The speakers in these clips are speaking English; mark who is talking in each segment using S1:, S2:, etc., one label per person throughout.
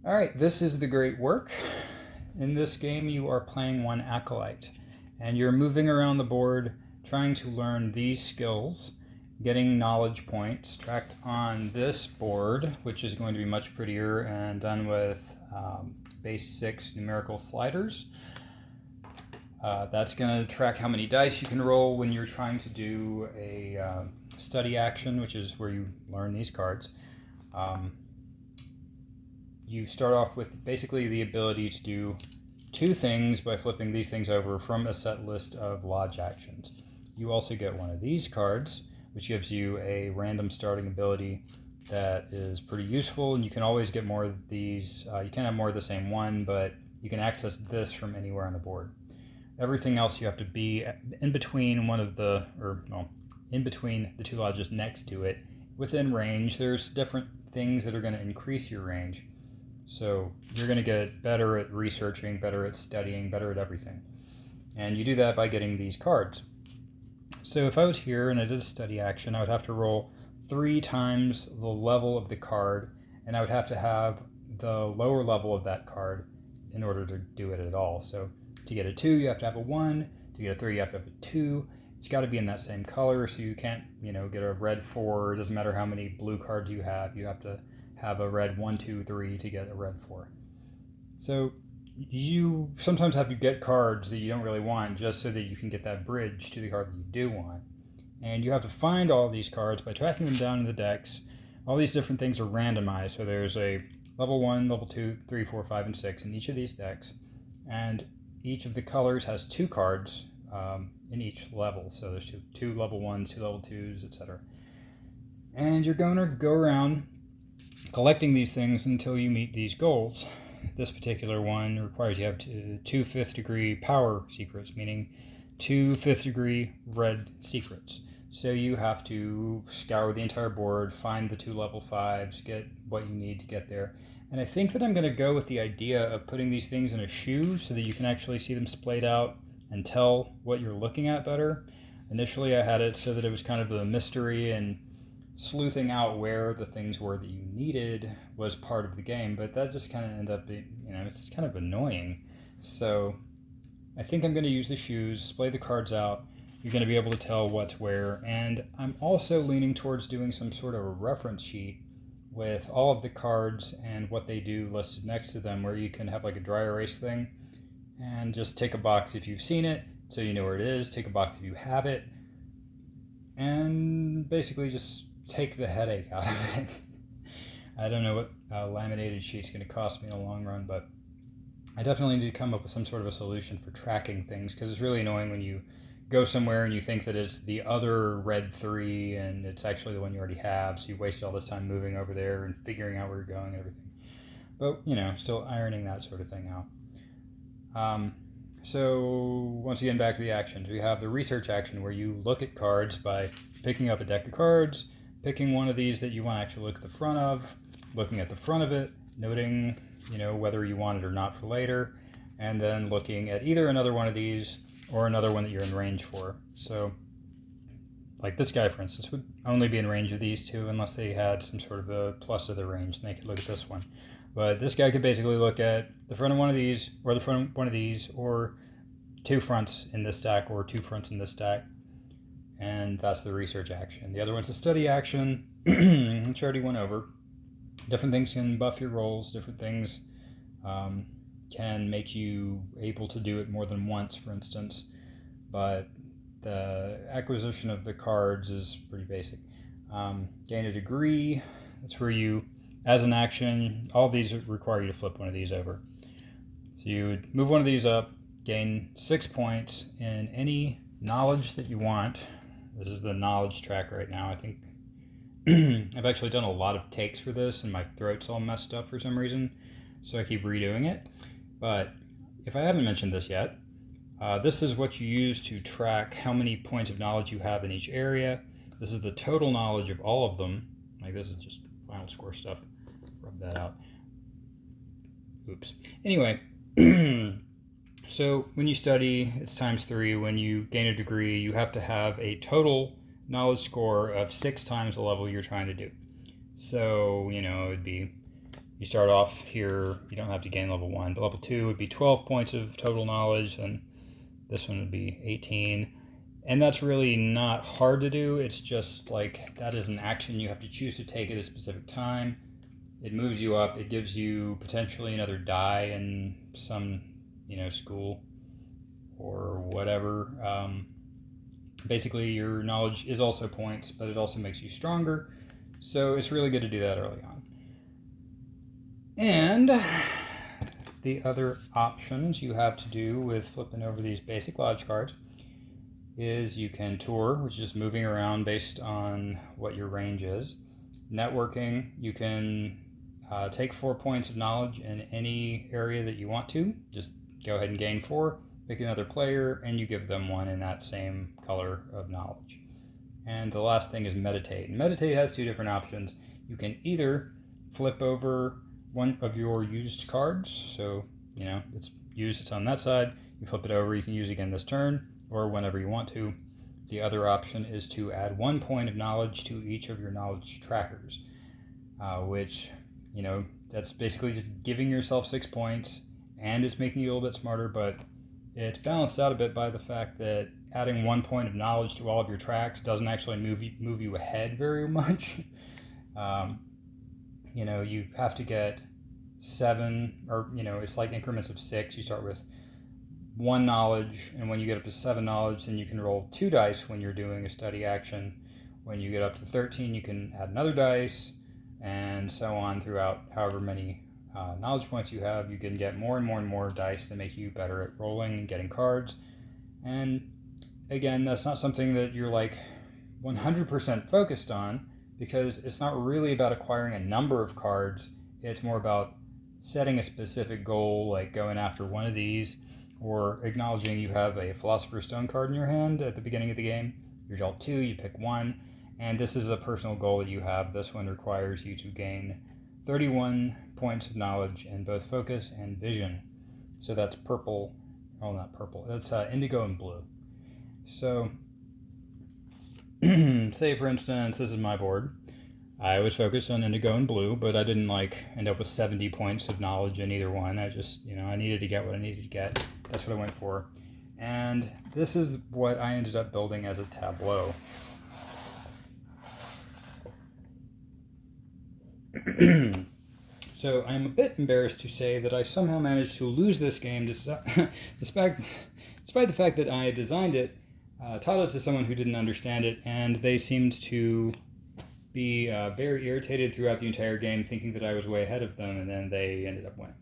S1: All right, this is the great work. In this game, you are playing one acolyte, and you're moving around the board trying to learn these skills, getting knowledge points tracked on this board, which is going to be much prettier and done with base 6 numerical sliders. That's going to track how many dice you can roll when you're trying to do a study action, which is where you learn these cards. You start off with basically the ability to do two things by flipping these things over from a set list of lodge actions. You also get one of these cards, which gives you a random starting ability that is pretty useful, and you can always get more of these. You can't have more of the same one, but you can access this from anywhere on the board. Everything else you have to be in between in between the two lodges next to it, within range. There's different things that are going to increase your range. So you're going to get better at researching, better at studying, better at everything. And you do that by getting these cards. So if I was here and I did a study action, I would have to roll 3 times the level of the card, and I would have to have the lower level of that card in order to do it at all. So to get a 2, you have to have a 1. To get a 3, you have to have a 2. It's got to be in that same color, so you can't, get a red 4. It doesn't matter how many blue cards you have. You have to have a red 1, 2, 3 to get a red 4. So you sometimes have to get cards that you don't really want just so that you can get that bridge to the card that you do want. And you have to find all these cards by tracking them down in the decks. All these different things are randomized, so there's a level 1, level 2, 3, 4, 5, and 6 in each of these decks. And each of the colors has 2 cards in each level. So there's two level 1s, 2 level 2s, etc. And you're going to go around collecting these things until you meet these goals. This particular one requires you have 2 5th degree power secrets, meaning 2 5th degree red secrets. So you have to scour the entire board, find the 2 level 5s, get what you need to get there. And I think that I'm going to go with the idea of putting these things in a shoe so that you can actually see them splayed out and tell what you're looking at better. Initially I had it so that it was kind of a mystery, and sleuthing out where the things were that you needed was part of the game, but that just kind of ended up being, it's kind of annoying. So I think I'm going to use the shoes, splay the cards out. You're going to be able to tell what's where, and I'm also leaning towards doing some sort of a reference sheet with all of the cards and what they do listed next to them, where you can have like a dry erase thing and just tick a box if you've seen it so you know where it is, tick a box if you have it, and basically just take the headache out of it. I don't know what laminated sheet's going to cost me in the long run, but I definitely need to come up with some sort of a solution for tracking things, because it's really annoying when you go somewhere and you think that it's the other red 3 and it's actually the one you already have, so you waste all this time moving over there and figuring out where you're going and everything. But, still ironing that sort of thing out. So once again, back to the actions. We have the research action, where you look at cards by picking up a deck of cards, picking one of these that you want to actually look at the front of, looking at the front of it, noting, whether you want it or not for later, and then looking at either another one of these or another one that you're in range for. So, like this guy, for instance, would only be in range of these 2 unless they had some sort of a plus to their range, and they could look at this one. But this guy could basically look at the front of one of these, or the front of one of these, or 2 fronts in this stack, or 2 fronts in this stack. And that's the research action. The other one's the study action, which I already went over. Different things can buff your rolls. Different things can make you able to do it more than once, for instance. But the acquisition of the cards is pretty basic. Gain a degree. That's where you, as an action, all of these require you to flip one of these over. So you would move one of these up, gain 6 points in any knowledge that you want. This is the knowledge track right now. I think I've actually done a lot of takes for this, and my throat's all messed up for some reason, so I keep redoing it. But if I haven't mentioned this yet, this is what you use to track how many points of knowledge you have in each area. This is the total knowledge of all of them. Like, this is just final score stuff. Rub that out. Oops. Anyway, so when you study, it's times 3. When you gain a degree, you have to have a total knowledge score of 6 times the level you're trying to do. So, it would be you start off here, you don't have to gain level 1, but level 2 would be 12 points of total knowledge, and this one would be 18. And that's really not hard to do. It's just like that is an action you have to choose to take at a specific time. It moves you up. It gives you potentially another die in some, school or whatever. Basically, your knowledge is also points, but it also makes you stronger. So it's really good to do that early on. And the other options you have to do with flipping over these basic lodge cards is you can tour, which is just moving around based on what your range is. Networking, you can take 4 points of knowledge in any area that you want to. Just go ahead and gain 4, pick another player, and you give them 1 in that same color of knowledge. And the last thing is meditate. Meditate has 2 different options. You can either flip over one of your used cards, so it's used, it's on that side, you flip it over, you can use it again this turn, or whenever you want to. The other option is to add 1 point of knowledge to each of your knowledge trackers, which, that's basically just giving yourself 6 points, and it's making you a little bit smarter, but it's balanced out a bit by the fact that adding 1 point of knowledge to all of your tracks doesn't actually move you ahead very much. You have to get 7, or, it's like increments of 6. You start with 1 knowledge, and when you get up to 7 knowledge, then you can roll 2 dice when you're doing a study action. When you get up to 13, you can add another dice, and so on throughout however many knowledge points you have. You can get more and more and more dice that make you better at rolling and getting cards. And again, that's not something that you're like 100% focused on, because it's not really about acquiring a number of cards. It's more about setting a specific goal, like going after one of these, or acknowledging you have a Philosopher's Stone card in your hand at the beginning of the game. You're dealt 2, you pick 1, and this is a personal goal that you have. This one requires you to gain 31 points of knowledge in both focus and vision. So that's purple, not purple, that's indigo and blue. So say for instance, this is my board. I was focused on indigo and blue, but I didn't end up with 70 points of knowledge in either one. I just, I needed to get what I needed to get. That's what I went for. And this is what I ended up building as a tableau. So I'm a bit embarrassed to say that I somehow managed to lose this game despite the fact that I designed it, taught it to someone who didn't understand it, and they seemed to be very irritated throughout the entire game, thinking that I was way ahead of them, and then they ended up winning.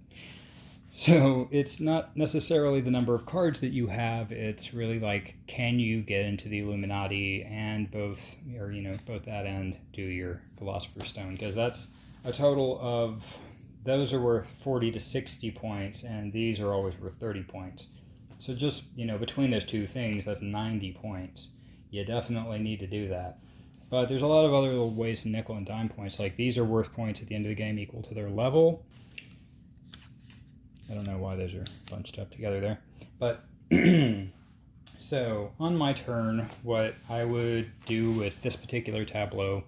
S1: So it's not necessarily the number of cards that you have, it's really like, can you get into the Illuminati and both that and do your Philosopher's Stone, because that's a total of, those are worth 40 to 60 points, and these are always worth 30 points. So just, between those 2 things, that's 90 points. You definitely need to do that. But there's a lot of other little ways to nickel and dime points. Like these are worth points at the end of the game equal to their level. I don't know why those are bunched up together there. But so on my turn, what I would do with this particular tableau,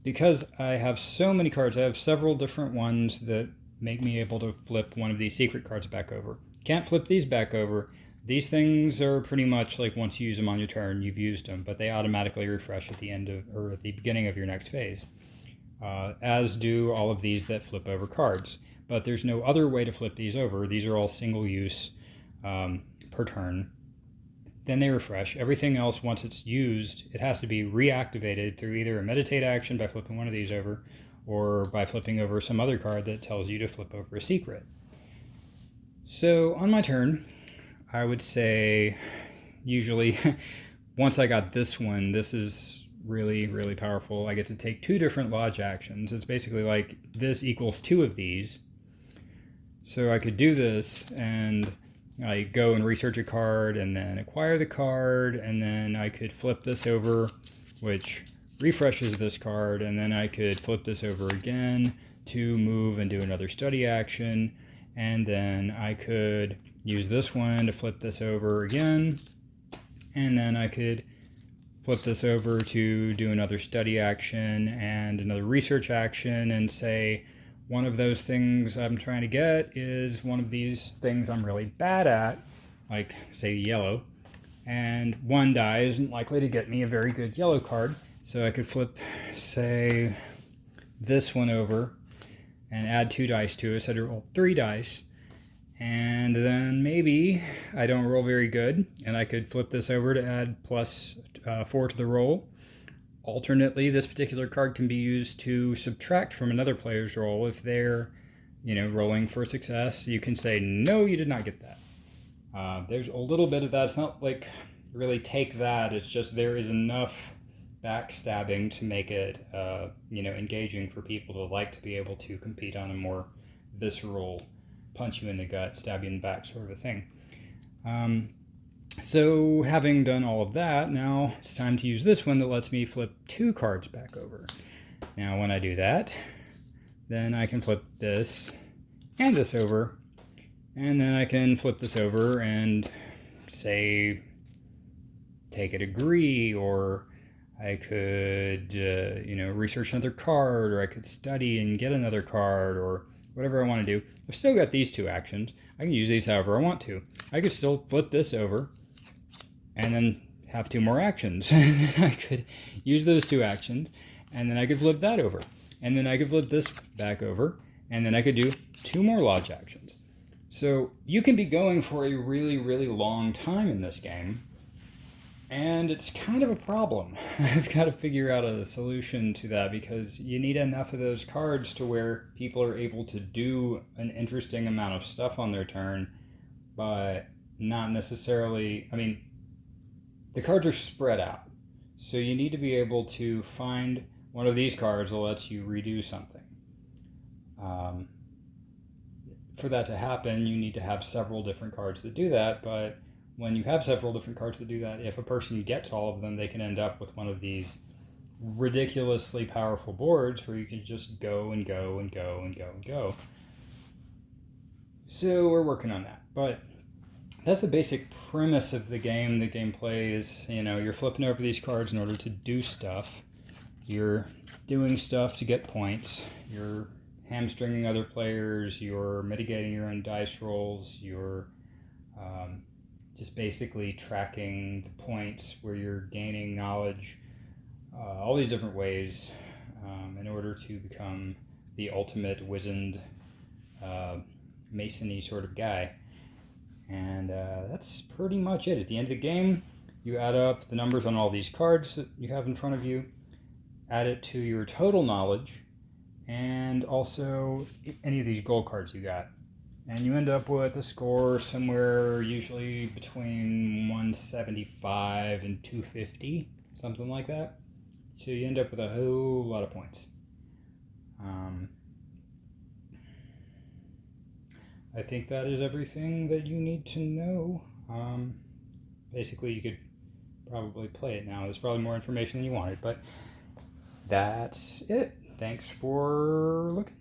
S1: because I have so many cards, I have several different ones that make me able to flip one of these secret cards back over. Can't flip these back over. These things are pretty much like once you use them on your turn, you've used them, but they automatically refresh at the end of, or at the beginning of your next phase, as do all of these that flip over cards. But there's no other way to flip these over. These are all single use per turn. Then they refresh. Everything else, once it's used, it has to be reactivated through either a meditate action by flipping one of these over, or by flipping over some other card that tells you to flip over a secret. So on my turn, I would say usually once I got this one, this is really, really powerful. I get to take 2 different lodge actions. It's basically like this equals 2 of these. So I could do this and I go and research a card and then acquire the card, and then I could flip this over, which refreshes this card, and then I could flip this over again to move and do another study action, and then I could use this one to flip this over again, and then I could flip this over to do another study action and another research action and say, one of those things I'm trying to get is one of these things I'm really bad at, like, say, yellow. And one die isn't likely to get me a very good yellow card. So I could flip, say, this one over and add 2 dice to it. So I'd roll 3 dice. And then maybe I don't roll very good, and I could flip this over to add plus 4 to the roll. Alternately, this particular card can be used to subtract from another player's roll. If they're, rolling for success, you can say, no, you did not get that. There's a little bit of that. It's not like really take that. It's just there is enough backstabbing to make it, engaging for people to like to be able to compete on a more visceral, punch you in the gut, stab you in the back sort of a thing. So having done all of that, now it's time to use this one that lets me flip 2 cards back over. Now when I do that, then I can flip this and this over, and then I can flip this over and say, take a degree, or I could, research another card, or I could study and get another card, or whatever I want to do. I've still got these 2 actions. I can use these however I want to. I could still flip this over and then have 2 more actions. And then I could use those 2 actions, and then I could flip that over. And then I could flip this back over, and then I could do 2 more lodge actions. So you can be going for a really, really long time in this game, and it's kind of a problem. I've got to figure out a solution to that, because you need enough of those cards to where people are able to do an interesting amount of stuff on their turn, but not necessarily, the cards are spread out. So you need to be able to find one of these cards that lets you redo something. For that to happen, you need to have several different cards that do that, but when you have several different cards that do that, if a person gets all of them, they can end up with one of these ridiculously powerful boards where you can just go and go and go and go and go. So we're working on that. But that's the basic premise of the game. The gameplay is, you're flipping over these cards in order to do stuff. You're doing stuff to get points. You're hamstringing other players. You're mitigating your own dice rolls. You're just basically tracking the points where you're gaining knowledge, all these different ways in order to become the ultimate wizened Mason-y sort of guy. And that's pretty much it. At the end of the game, you add up the numbers on all these cards that you have in front of you, add it to your total knowledge, and also any of these gold cards you got. And you end up with a score somewhere usually between 175 and 250, something like that. So you end up with a whole lot of points. I think that is everything that you need to know. Basically, you could probably play it now. There's probably more information than you wanted, but that's it. Thanks for looking.